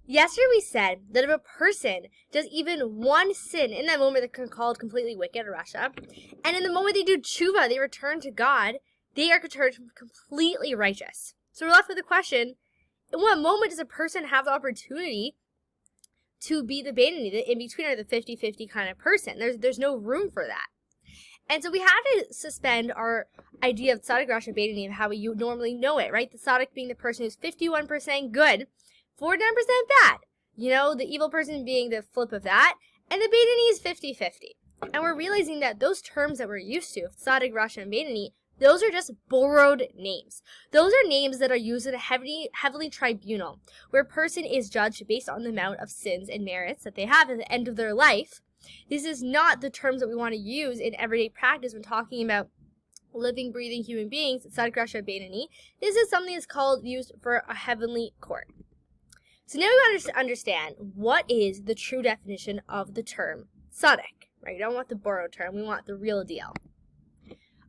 Yesterday we said that if a person does even one sin, in that moment they're called completely wicked, Russia, and in the moment they do tshuva, they return to God, they are considered completely righteous. So we're left with the question, in what moment does a person have the opportunity to be the Beinoni, the in-between, or the 50-50 kind of person? There's no room for that. And so we had to suspend our idea of tzaddik, rasha, Beinoni, of how we normally know it, right? The tzaddik being the person who's 51% good, 49% bad. You know, the evil person being the flip of that, and the Beinoni is 50-50. And we're realizing that those terms that we're used to, tzaddik, rasha, and Beinoni, those are just borrowed names. Those are names that are used in a heavenly tribunal, where a person is judged based on the amount of sins and merits that they have at the end of their life. This is not the terms that we want to use in everyday practice when talking about living, breathing human beings, tzaddik, rasha, Beinoni. This is something that's used for a heavenly court. So now we want to understand what is the true definition of the term tzaddik, right? We don't want the borrowed term, we want the real deal.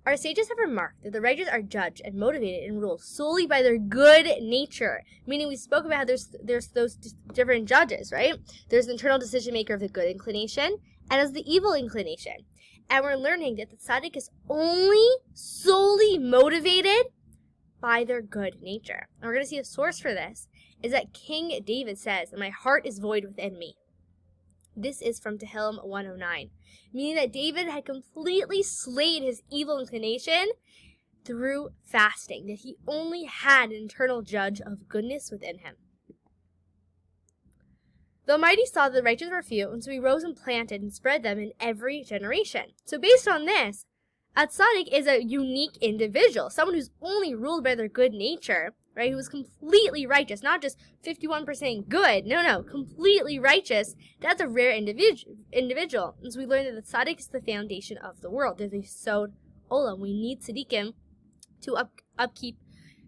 Our sages have remarked that the righteous are judged and motivated and ruled solely by their good nature, meaning we spoke about how there's those different judges, right? There's the internal decision maker of the good inclination and as the evil inclination. And we're learning that the tzaddik is only solely motivated by their good nature. And we're going to see a source for this is that King David says, "My heart is void within me." This is from Tehillim 109, meaning that David had completely slayed his evil inclination through fasting, that he only had an internal judge of goodness within him. The Almighty saw that the righteous were few, and so he rose and planted and spread them in every generation. So based on this, a tzaddik is a unique individual, someone who's only ruled by their good nature, right, who is completely righteous, not just 51% good, no, completely righteous. That's a rare individual. And so we learn that the tzaddik is the foundation of the world. They're the Sod Olam. We need tzaddikim to upkeep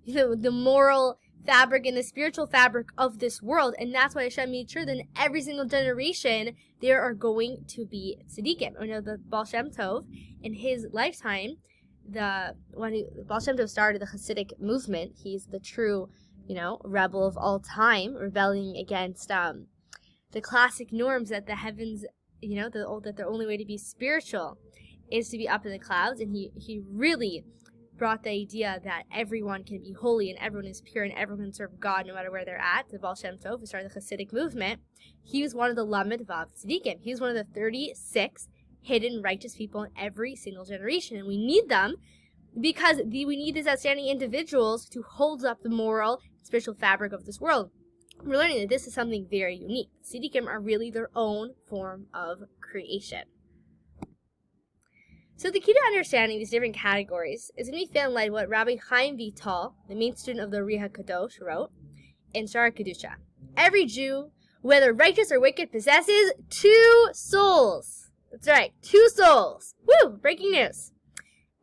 the moral fabric and the spiritual fabric of this world, and that's why Hashem made sure that in every single generation there are going to be tzaddikim. I know the Baal Shem Tov, in his lifetime, when Baal Shem Tov started the Hasidic movement, he's the true, rebel of all time, rebelling against the classic norms that the heavens, that the only way to be spiritual is to be up in the clouds, and he really brought the idea that everyone can be holy and everyone is pure and everyone can serve God no matter where they're at. The Baal Shem Tov, who started the Hasidic movement, he was one of the Lamed Vav Tzaddikim. He was one of the 36 hidden righteous people in every single generation, and we need them because we need these outstanding individuals to hold up the moral and spiritual fabric of this world. We're learning that this is something very unique. Tzaddikim are really their own form of creation. So the key to understanding these different categories is going to be found in light of what Rabbi Chaim Vital, the main student of the Riha Kadosh, wrote in Shara Kedusha. Every Jew, whether righteous or wicked, possesses 2 souls. That's right, 2 souls. Woo! Breaking news.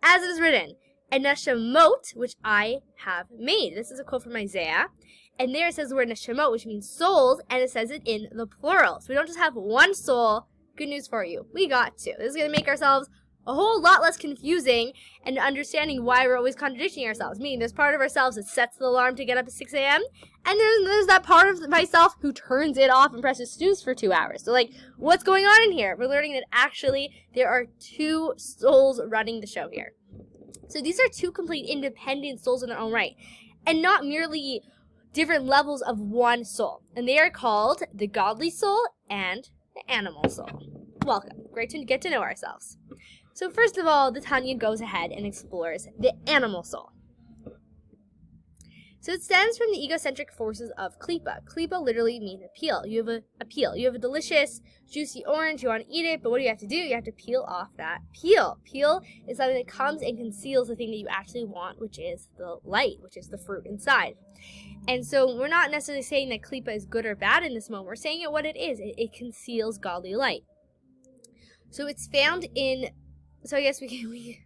As it is written, and neshamot, which I have made. This is a quote from Isaiah. And there it says the word neshamot, which means souls, and it says it in the plural. So we don't just have 1 soul. Good news for you. We got 2. This is going to make ourselves a whole lot less confusing and understanding why we're always contradicting ourselves. Meaning there's part of ourselves that sets the alarm to get up at 6 a.m. And there's that part of myself who turns it off and presses snooze for 2 hours. So what's going on in here? We're learning that actually there are 2 souls running the show here. So these are 2 complete independent souls in their own right. And not merely different levels of 1 soul. And they are called the godly soul and the animal soul. Welcome. Great to get to know ourselves. So first of all, the Tanya goes ahead and explores the animal soul. So it stems from the egocentric forces of klipa. Klipa literally means a peel. You have a peel. You have a delicious, juicy orange. You want to eat it, but what do you have to do? You have to peel off that peel. Peel is something that comes and conceals the thing that you actually want, which is the light, which is the fruit inside. And so we're not necessarily saying that klipa is good or bad in this moment. We're saying it what it is. It conceals godly light. So it's found in... So I guess we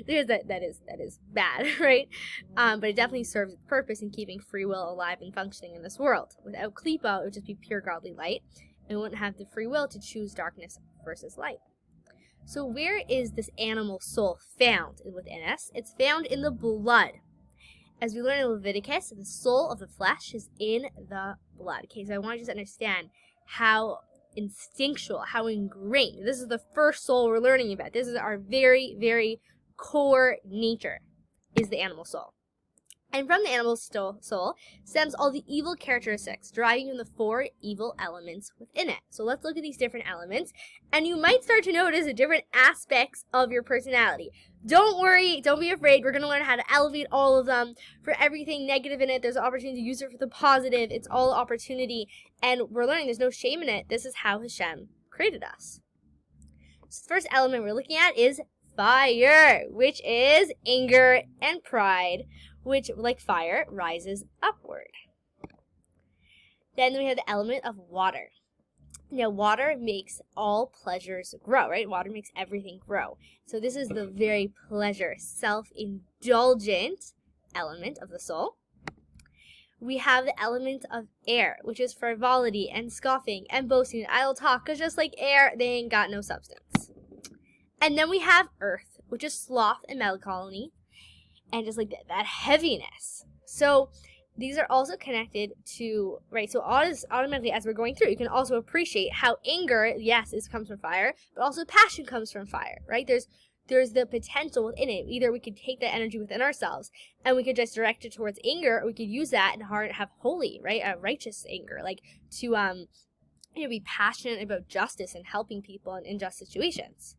because that is bad, right? But it definitely serves its purpose in keeping free will alive and functioning in this world. Without klipa, it would just be pure godly light, and we wouldn't have the free will to choose darkness versus light. So where is this animal soul found within us? It's found in the blood. as we learn in Leviticus, the soul of the flesh is in the blood. Okay, so I want you to understand how instinctual, how ingrained. This is the first soul we're learning about. This is our very, very core nature, is the animal soul. And from the animal soul stems all the evil characteristics deriving from the 4 evil elements within it. So let's look at these different elements, and you might start to notice the different aspects of your personality. Don't worry, don't be afraid. We're going to learn how to elevate all of them. For everything negative in it, there's an opportunity to use it for the positive. It's all opportunity, and we're learning there's no shame in it. This is how Hashem created us. So the first element we're looking at is fire, which is anger and pride, which, like fire, rises upward. Then we have the element of water. Now, water makes all pleasures grow, right? Water makes everything grow. So this is the very pleasure, self-indulgent element of the soul. We have the element of air, which is frivolity and scoffing and boasting and idle talk, because just like air, they ain't got no substance. And then we have earth, which is sloth and melancholy, and just like that heaviness. So these are also connected to, right, so automatically as we're going through, you can also appreciate how anger, yes, it comes from fire, but also passion comes from fire, right? There's the potential within it. Either we could take that energy within ourselves and we could just direct it towards anger, or we could use that and have holy, right, righteous anger, like to be passionate about justice and helping people in unjust situations,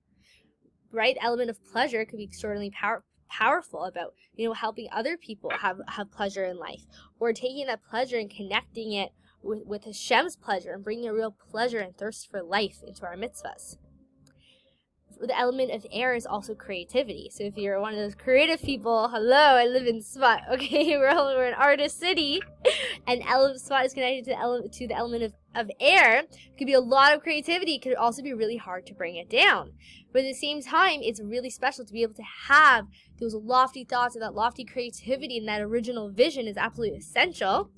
right? The element of pleasure could be extraordinarily powerful about, helping other people have pleasure in life, or taking that pleasure and connecting it with Hashem's pleasure and bringing a real pleasure and thirst for life into our mitzvahs. The element of air is also creativity. So if you're one of those creative people, hello, I live in Svat. Okay, we're an artist city, and Svat is connected to the element of air. It could be a lot of creativity. It could also be really hard to bring it down. But at the same time, it's really special to be able to have those lofty thoughts and that lofty creativity, and that original vision is absolutely essential.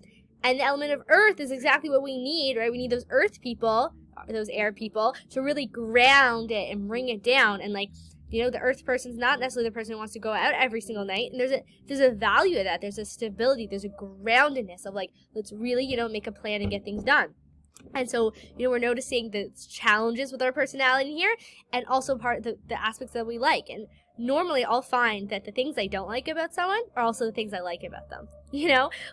And the element of earth is exactly what we need, right? We need those earth people, those air people, to really ground it and bring it down. And the earth person's not necessarily the person who wants to go out every single night. And there's a value of that. There's a stability. There's a groundedness of let's really, make a plan and get things done. And so, we're noticing the challenges with our personality here, and also part of the aspects that we like. And normally I'll find that the things I don't like about someone are also the things I like about them.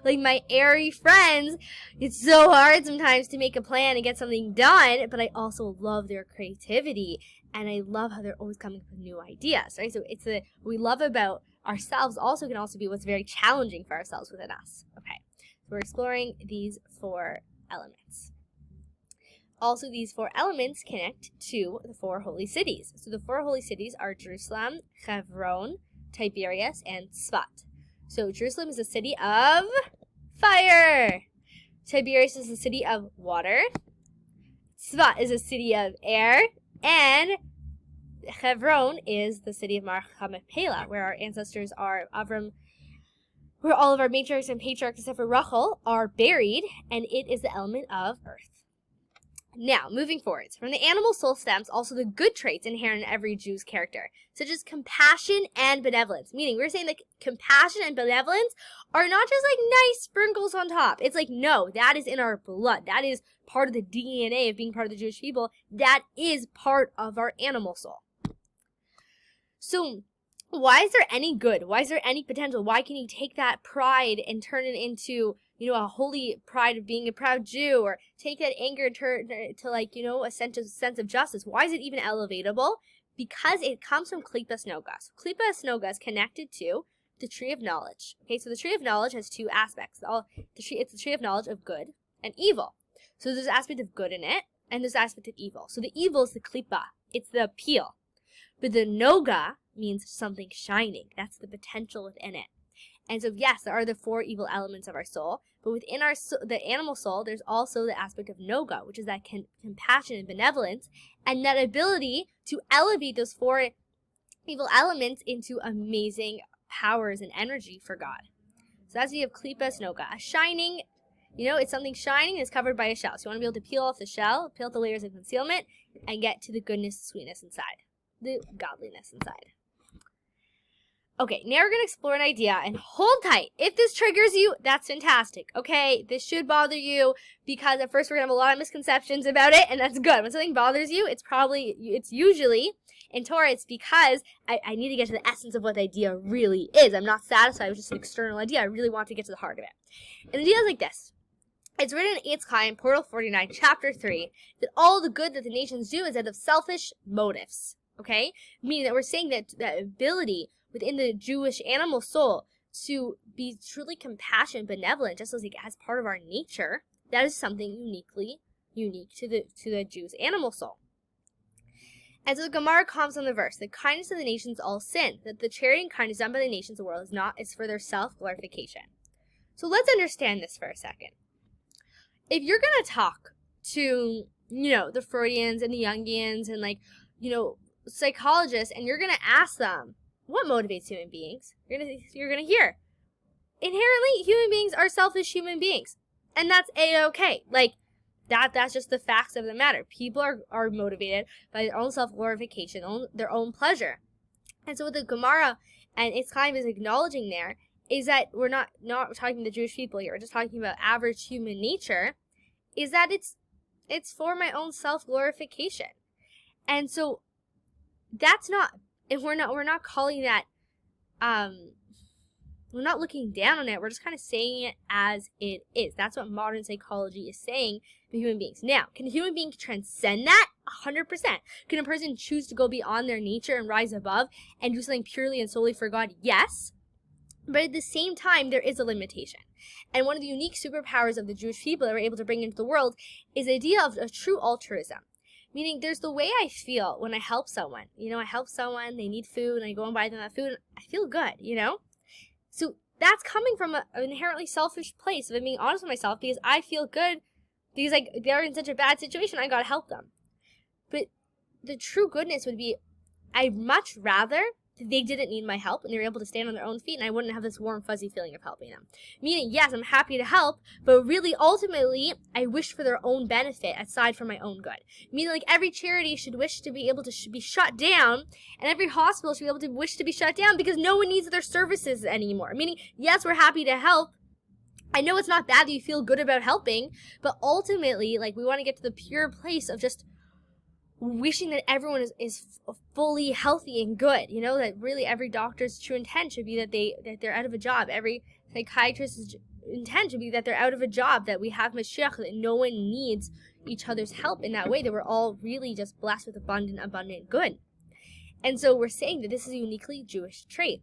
Like my airy friends, it's so hard sometimes to make a plan and get something done, but I also love their creativity, and I love how they're always coming up with new ideas, right? So it's what we love about ourselves also can also be what's very challenging for ourselves within us. Okay, so we're exploring these 4 elements. Also, these 4 elements connect to the 4 holy cities. So the 4 holy cities are Jerusalem, Hebron, Tiberias, and Svat. So Jerusalem is a city of fire. Tiberias is a city of water. Svat is a city of air. And Hebron is the city of Machpelah, where our ancestors are Avram, where all of our matriarchs and patriarchs except for Rachel are buried, and it is the element of earth. Now, moving forward, from the animal soul stems also the good traits inherent in every Jew's character, such as compassion and benevolence. Meaning, we're saying that compassion and benevolence are not just nice sprinkles on top. It's no, that is in our blood. That is part of the DNA of being part of the Jewish people. That is part of our animal soul. So, why is there any good? Why is there any potential? Why can you take that pride and turn it into a holy pride of being a proud Jew, or take that anger and turn it to a sense of justice? Why is it even elevatable? Because it comes from Klipas Nogas. Klipas Nogas is connected to the tree of knowledge. Okay, so the tree of knowledge has 2 aspects. It's the tree of knowledge of good and evil. So there's an aspect of good in it, and there's an aspect of evil. So the evil is the Klipa. It's the appeal. But the Noga means something shining. That's the potential within it. And so, yes, there are the 4 evil elements of our soul, but within the animal soul, there's also the aspect of Noga, which is that compassion and benevolence, and that ability to elevate those 4 evil elements into amazing powers and energy for God. So that's the of Klipas Noga, a shining, it's something shining and it's covered by a shell. So you want to be able to peel off the shell, peel off the layers of concealment, and get to the goodness, sweetness inside, the godliness inside. Okay, now we're going to explore an idea, and hold tight. If this triggers you, that's fantastic, okay? This should bother you because at first we're going to have a lot of misconceptions about it, and that's good. When something bothers you, it's usually, in Torah, it's because I need to get to the essence of what the idea really is. I'm not satisfied with just an external idea. I really want to get to the heart of it. And the idea is like this. It's written in Eitz Chaim, Portal 49, Chapter 3, that all the good that the nations do is out of selfish motives, okay? Meaning that we're saying that that ability within the Jewish animal soul to be truly compassionate, benevolent, just as part of our nature, that is something unique to the Jew's animal soul. And so the Gemara comments on the verse, the kindness of the nations all sin, that the charity and kindness done by the nations of the world is for their self-glorification. So let's understand this for a second. If you're going to talk to, the Freudians and the Jungians and psychologists, and you're going to ask them, what motivates human beings? You're gonna hear. Inherently, human beings are selfish human beings. And that's A-okay. That's just the facts of the matter. People are motivated by their own self-glorification, their own pleasure. And so what the Gemara and its kind is acknowledging there is that we're not talking the Jewish people here, we're just talking about average human nature, is that it's for my own self-glorification. And so that's not, and we're not calling that, we're not looking down on it, we're just kind of saying it as it is. That's what modern psychology is saying for human beings. Now, can a human being transcend that? 100%. Can a person choose to go beyond their nature and rise above and do something purely and solely for God? Yes. But at the same time, there is a limitation. And one of the unique superpowers of the Jewish people that we're able to bring into the world is the idea of a true altruism. Meaning, there's the way I feel when I help someone. I help someone, they need food, and I go and buy them that food, and I feel good, So that's coming from an inherently selfish place of being honest with myself because I feel good because they're in such a bad situation, I gotta help them. But the true goodness would be, I'd much rather that they didn't need my help and they were able to stand on their own feet and I wouldn't have this warm, fuzzy feeling of helping them. Meaning, yes, I'm happy to help, but really, ultimately, I wish for their own benefit aside from my own good. Meaning, every charity should wish to be able to be shut down, and every hospital should be able to wish to be shut down because no one needs their services anymore. Meaning, yes, we're happy to help. I know it's not bad that you feel good about helping, but ultimately, we want to get to the pure place of just wishing that everyone is fully healthy and good, that really every doctor's true intent should be that they're out of a job. Every psychiatrist's intent should be that they're out of a job, that we have Mashiach, that no one needs each other's help in that way, that we're all really just blessed with abundant good. And so we're saying that this is a uniquely Jewish trait.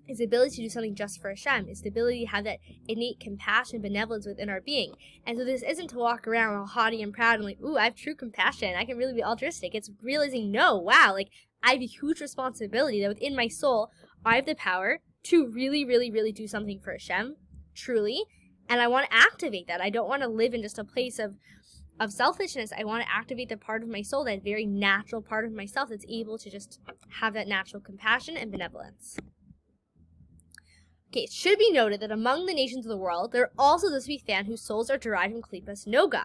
It's the ability to do something just for Hashem. It's the ability to have that innate compassion, benevolence within our being. And so this isn't to walk around all haughty and proud and ooh, I have true compassion. I can really be altruistic. It's realizing, no, wow, I have a huge responsibility that within my soul, I have the power to really, really, really do something for Hashem, truly. And I want to activate that. I don't want to live in just a place of selfishness. I want to activate the part of my soul, that very natural part of myself that's able to just have that natural compassion and benevolence. Okay, it should be noted that among the nations of the world, there are also those to be found whose souls are derived from klipas noga.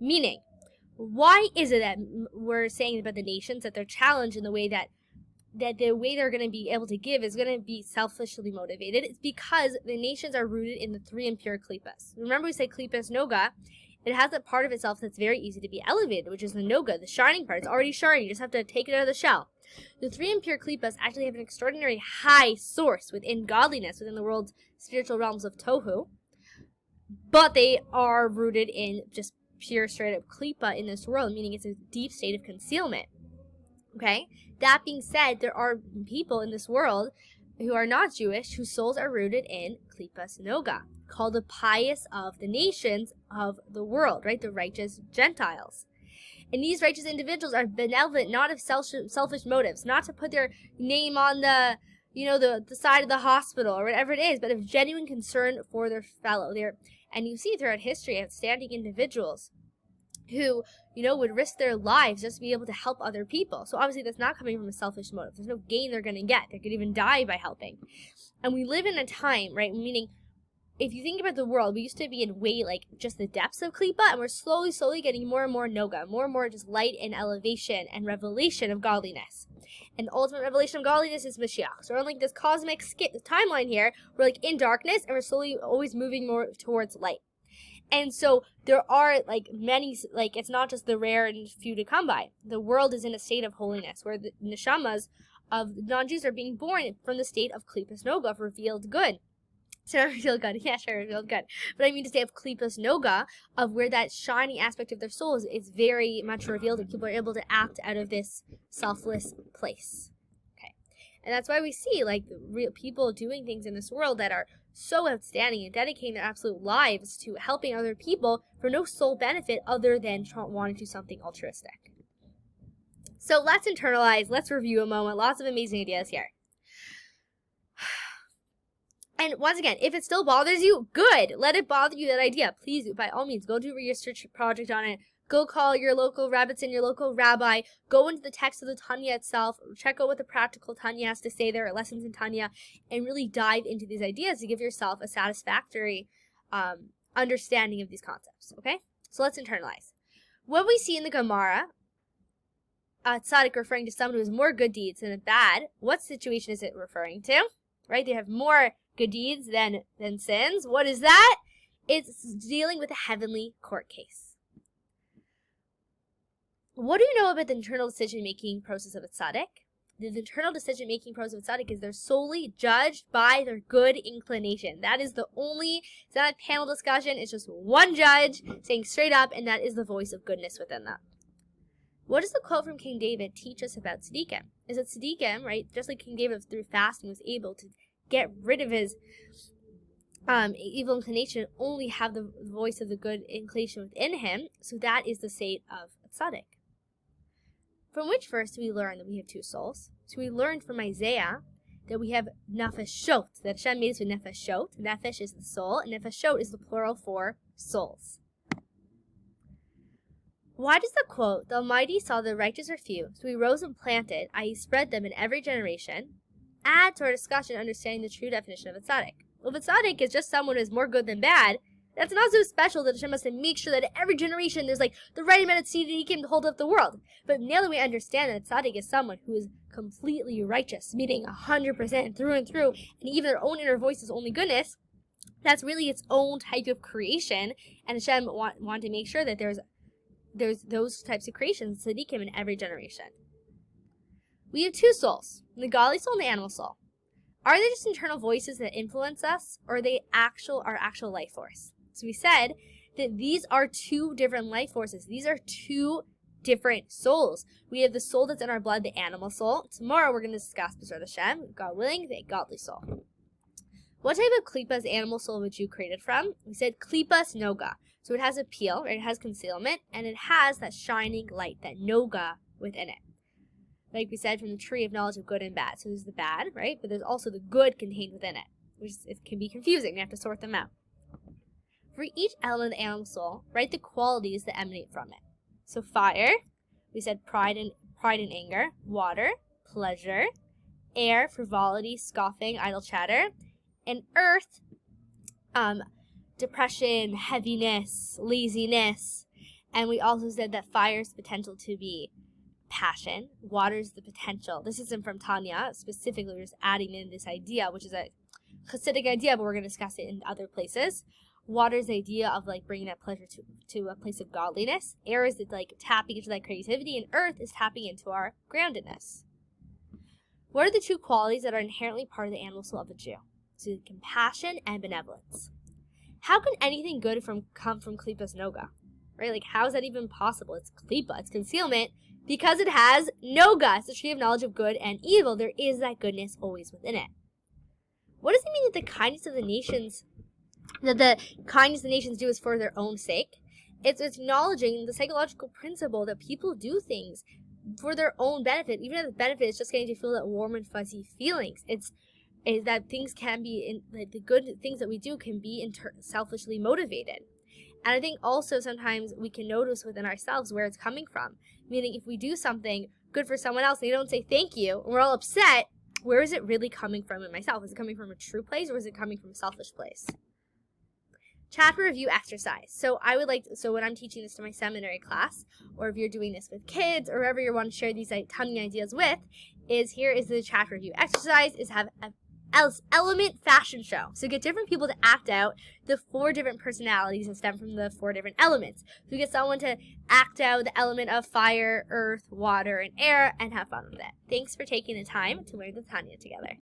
Meaning, why is it that we're saying about the nations that they're challenged in the way that the way they're going to be able to give is going to be selfishly motivated? It's because the nations are rooted in the three impure klipas. Remember we say klipas noga, it has a part of itself that's very easy to be elevated, which is the noga, the shining part. It's already shining, you just have to take it out of the shell. The three impure klipas actually have an extraordinary high source within godliness, within the world's spiritual realms of tohu, but they are rooted in just pure straight up klipa in this world, meaning it's a deep state of concealment. Okay? That being said, there are people in this world who are not Jewish, whose souls are rooted in klipas noga, called the pious of the nations of the world, right? The righteous Gentiles. And these righteous individuals are benevolent, not of selfish motives, not to put their name on the side of the hospital or whatever it is, but of genuine concern for their fellow. And you see throughout history outstanding individuals who, would risk their lives just to be able to help other people. So obviously that's not coming from a selfish motive. There's no gain they're going to get. They could even die by helping. And we live in a time, right, meaning if you think about the world, we used to be in way just the depths of klipa, and we're slowly getting more and more noga, more and more just light and elevation and revelation of godliness. And the ultimate revelation of godliness is Mashiach. So we're on like this cosmic timeline here. We're like in darkness, and we're slowly always moving more towards light. And so there are like many, like it's not just the rare and few to come by. The world is in a state of holiness where the neshamas of non-Jews are being born from the state of Klipas Noga, of revealed good. So not revealed good, yeah, sure, revealed good. But I mean to say of Klipas Noga, of where that shining aspect of their soul is very much revealed, and people are able to act out of this selfless place. Okay, and that's why we see like real people doing things in this world that are so outstanding and dedicating their absolute lives to helping other people for no sole benefit other than wanting to do something altruistic. So let's internalize, let's review a moment. Lots of amazing ideas here. And once again, if it still bothers you, good. Let it bother you, that idea. Please, by all means, go do a research project on it. Go call your local rebbitzin, your local rabbi. Go into the text of the Tanya itself. Check out what the practical Tanya has to say there, lessons in Tanya, and really dive into these ideas to give yourself a satisfactory understanding of these concepts, okay? So let's internalize. What we see in the Gemara, tzaddik referring to someone who has more good deeds than bad, what situation is it referring to? Right? They have more good deeds than sins. What is that? It's dealing with a heavenly court case. What do you know about the internal decision-making process of a tzaddik? The internal decision-making process of a tzaddik is they're solely judged by their good inclination. That is the only, it's not a panel discussion, it's just one judge saying straight up, and that is the voice of goodness within them. What does the quote from King David teach us about tzaddikim? Is that tzaddikim, right, just like King David through fasting was able to get rid of his evil inclination, only have the voice of the good inclination within him. So that is the state of a tzaddik. From which verse do we learn that we have two souls? So we learned from Isaiah that we have nefeshot, that Hashem made us with nefeshot. Nefesh is the soul, and nefeshot is the plural for souls. Why does the quote, "The Almighty saw the righteous are few, so he rose and planted, i.e. spread them in every generation," add to our discussion understanding the true definition of a tzaddik? Well, if a tzaddik is just someone who is more good than bad, that's not so special that Hashem has to make sure that in every generation there's like the right amount of tzaddikim to hold up the world. But now that we understand that a tzaddik is someone who is completely righteous, meaning 100% through and through, and even their own inner voice is only goodness, that's really its own type of creation, and Hashem want to make sure that there's those types of creations, tzaddikim, in every generation. We have two souls, the godly soul and the animal soul. Are they just internal voices that influence us, or are they our actual life force? So we said that these are two different life forces. These are two different souls. We have the soul that's in our blood, the animal soul. Tomorrow we're going to discuss, B'ezrat Hashem, God willing, the godly soul. What type of klipa is the animal soul of a Jew created from? We said klipas noga. So it has appeal, right? It has concealment, and it has that shining light, that noga within it. Like we said, from the tree of knowledge of good and bad. So there's the bad, right? But there's also the good contained within it, which it can be confusing. You have to sort them out. For each element of the animal soul, write the qualities that emanate from it. So fire, we said pride and anger. Water, pleasure. Air, frivolity, scoffing, idle chatter. And earth, depression, heaviness, laziness. And we also said that fire's potential to be passion. Water's the potential. This isn't from Tanya. Specifically, we're just adding in this idea, which is a Hasidic idea, but we're going to discuss it in other places. Water's the idea of like bringing that pleasure to a place of godliness. Air is like tapping into that creativity, and earth is tapping into our groundedness. What are the two qualities that are inherently part of the animal soul of a Jew? So compassion and benevolence. How can anything good come from klipas noga? Right? Like, how is that even possible? It's klipa, it's concealment, because it has noga. It's the tree of knowledge of good and evil. There is that goodness always within it. What does it mean that the kindness of the nations do is for their own sake? It's acknowledging the psychological principle that people do things for their own benefit, even if the benefit is just getting to feel that warm and fuzzy feelings. Is that things can be, the good things that we do can be selfishly motivated. And I think also sometimes we can notice within ourselves where it's coming from. Meaning if we do something good for someone else and they don't say thank you, and we're all upset, where is it really coming from in myself? Is it coming from a true place, or is it coming from a selfish place? Chapter review exercise. So when I'm teaching this to my seminary class, or if you're doing this with kids, or whoever you want to share these Tanya ideas with, is here is the chapter review exercise is have a element fashion show. So get different people to act out the 4 different personalities that stem from the 4 different elements. So you get someone to act out the element of fire, earth, water, and air and have fun with it. Thanks for taking the time to learn the Tanya together.